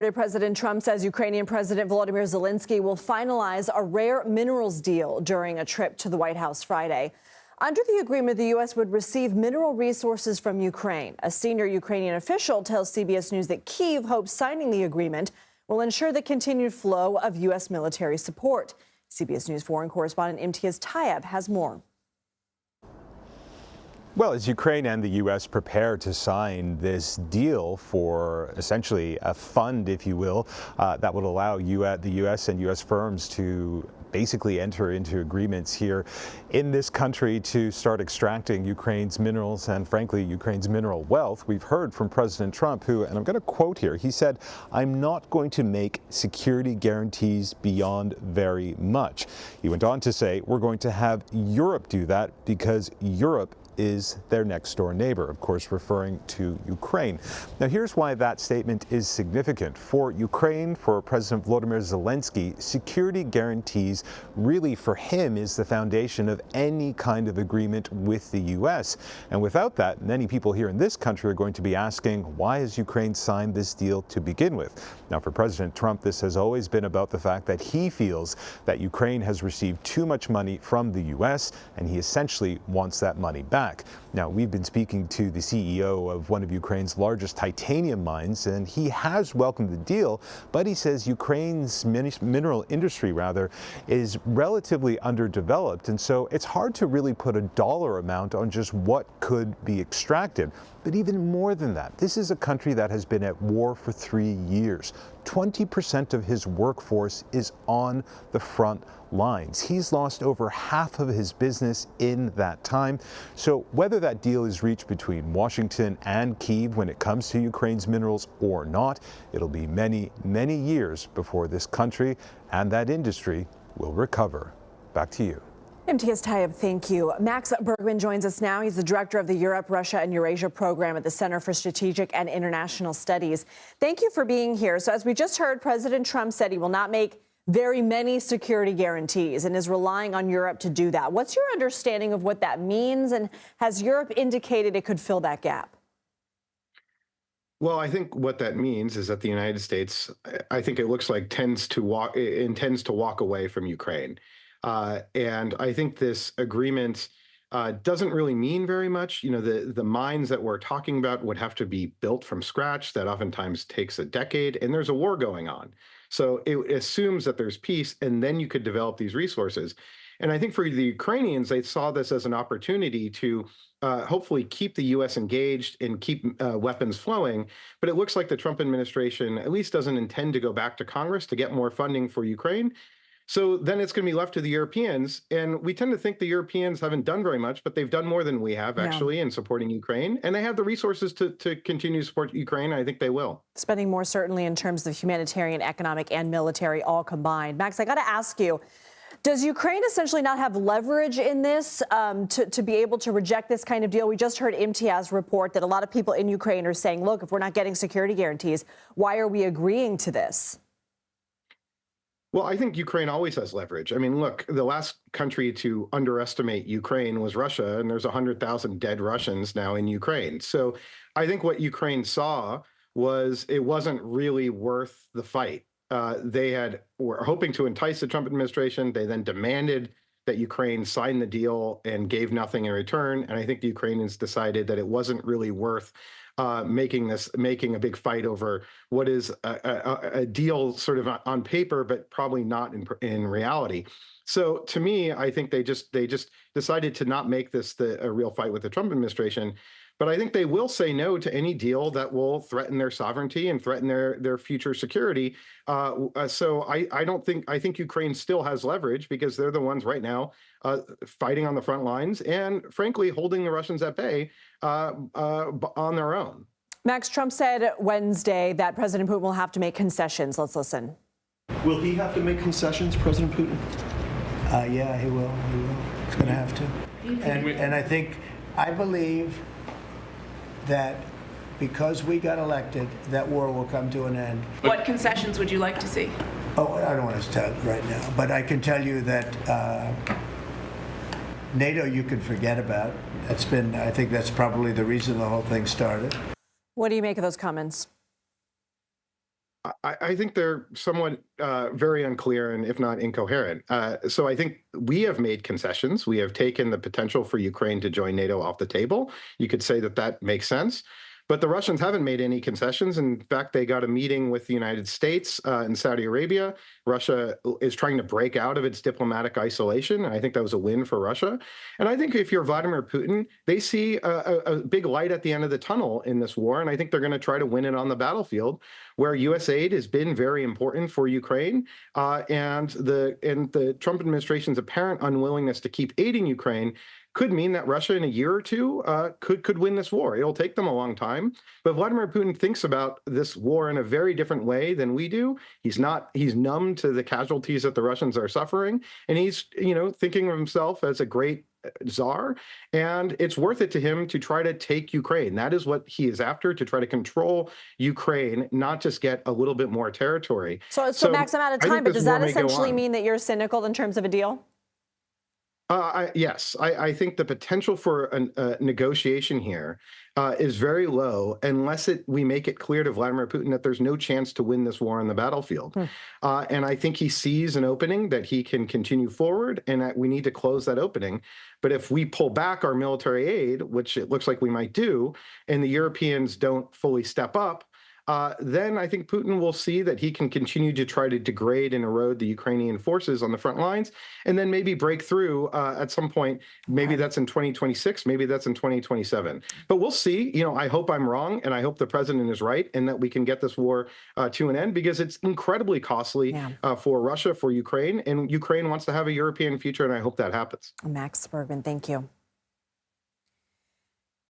President Trump says Ukrainian President Volodymyr Zelenskyy will finalize a rare minerals deal during a trip to the White House Friday. Under the agreement, the U.S. would receive mineral resources from Ukraine. A senior Ukrainian official tells CBS News that Kyiv hopes signing the agreement will ensure the continued flow of U.S. military support. CBS News foreign correspondent Imtiaz Tyab has more. Well, as Ukraine and the U.S. prepare to sign this deal for essentially a fund, if you will, that would allow the U.S. and U.S. firms to basically enter into agreements here in this country to start extracting Ukraine's minerals and, frankly, Ukraine's mineral wealth. We've heard from President Trump, who, and I'm going to quote here, he said, "I'm not going to make security guarantees beyond very much." He went on to say, "We're going to have Europe do that because Europe is their next door neighbor," of course referring to Ukraine. Now here's why that statement is significant. For Ukraine, for President Volodymyr Zelenskyy, security guarantees really for him is the foundation of any kind of agreement with the U.S. And without that, many people here in this country are going to be asking, why has Ukraine signed this deal to begin with? Now for President Trump, this has always been about the fact that he feels that Ukraine has received too much money from the U.S. and he essentially wants that money back. Now, we've been speaking to the CEO of one of Ukraine's largest titanium mines, and he has welcomed the deal, but he says Ukraine's mineral industry, is relatively underdeveloped, and so it's hard to really put a dollar amount on just what could be extracted. But even more than that, this is a country that has been at war for 3 years. 20% of his workforce is on the front lines. He's lost over half of his business in that time. So whether that deal is reached between Washington and Kyiv when it comes to Ukraine's minerals or not, it'll be many, many years before this country and that industry will recover. Back to you. Imtiaz Tyab, thank you. Max Bergmann joins us now. He's the director of the Europe, Russia, and Eurasia program at the Center for Strategic and International Studies. Thank you for being here. So as we just heard, President Trump said he will not make very many security guarantees and is relying on Europe to do that. What's your understanding of what that means, and has Europe indicated it could fill that gap? Well, I think what that means is that the United States, I think it looks like intends to walk away from Ukraine. And I think this agreement doesn't really mean very much. You know, the mines that we're talking about would have to be built from scratch. That oftentimes takes a decade, and there's a war going on. So it assumes that there's peace, and then you could develop these resources. And I think for the Ukrainians, they saw this as an opportunity to hopefully keep the U.S. engaged and keep weapons flowing. But it looks like the Trump administration at least doesn't intend to go back to Congress to get more funding for Ukraine. So then it's going to be left to the Europeans. And we tend to think the Europeans haven't done very much, but they've done more than we have, actually, in supporting Ukraine. And they have the resources to continue to support Ukraine. I think they will. Spending more, certainly, in terms of humanitarian, economic, and military all combined. Max, I got to ask you, does Ukraine essentially not have leverage in this to be able to reject this kind of deal? We just heard Imtiaz report that a lot of people in Ukraine are saying, look, if we're not getting security guarantees, why are we agreeing to this? Well, I think Ukraine always has leverage. I mean, look, the last country to underestimate Ukraine was Russia, and there's 100,000 dead Russians now in Ukraine. So I think what Ukraine saw was it wasn't really worth the fight. They were hoping to entice the Trump administration. They then demanded that Ukraine sign the deal and gave nothing in return. And I think the Ukrainians decided that it wasn't really worth making a big fight over what is a deal sort of on paper, but probably not in reality. So to me, I think they just decided to not make this a real fight with the Trump administration. But I think they will say no to any deal that will threaten their sovereignty and threaten their future security. So I think Ukraine still has leverage because they're the ones right now fighting on the front lines and, frankly, holding the Russians at bay on their own. Max, Trump said Wednesday that President Putin will have to make concessions. Let's listen. Will he have to make concessions, President Putin? Yeah, he will. He's going to have to. And I believe that because we got elected, that war will come to an end. What concessions would you like to see? Oh, I don't want to tell right now, but I can tell you that NATO you can forget about. I think that's probably the reason the whole thing started. What do you make of those comments? I think they're somewhat very unclear and, if not, incoherent. So I think we have made concessions. We have taken the potential for Ukraine to join NATO off the table. You could say that that makes sense. But the Russians haven't made any concessions. In fact, they got a meeting with the United States and Saudi Arabia. Russia is trying to break out of its diplomatic isolation. And I think that was a win for Russia. And I think if you're Vladimir Putin, they see a big light at the end of the tunnel in this war. And I think they're going to try to win it on the battlefield, where U.S. aid has been very important for Ukraine. And the Trump administration's apparent unwillingness to keep aiding Ukraine could mean that Russia in a year or two could win this war. It'll take them a long time, but Vladimir Putin thinks about this war in a very different way than we do. He's numb to the casualties that the Russians are suffering, and he's thinking of himself as a great czar, and it's worth it to him to try to take Ukraine. That is what he is after, to try to control Ukraine, not just get a little bit more territory. So Max, I'm out of time, but does that essentially mean that you're cynical in terms of a deal? Yes, I think the potential for a negotiation here is very low unless we make it clear to Vladimir Putin that there's no chance to win this war on the battlefield. And I think he sees an opening that he can continue forward, and that we need to close that opening. But if we pull back our military aid, which it looks like we might do, and the Europeans don't fully step up, then I think Putin will see that he can continue to try to degrade and erode the Ukrainian forces on the front lines, and then maybe break through at some point. Maybe that's in 2026, maybe that's in 2027. But we'll see. I hope I'm wrong, and I hope the president is right, and that we can get this war to an end, because it's incredibly costly for Russia, for Ukraine, and Ukraine wants to have a European future, and I hope that happens. Max Bergmann, thank you.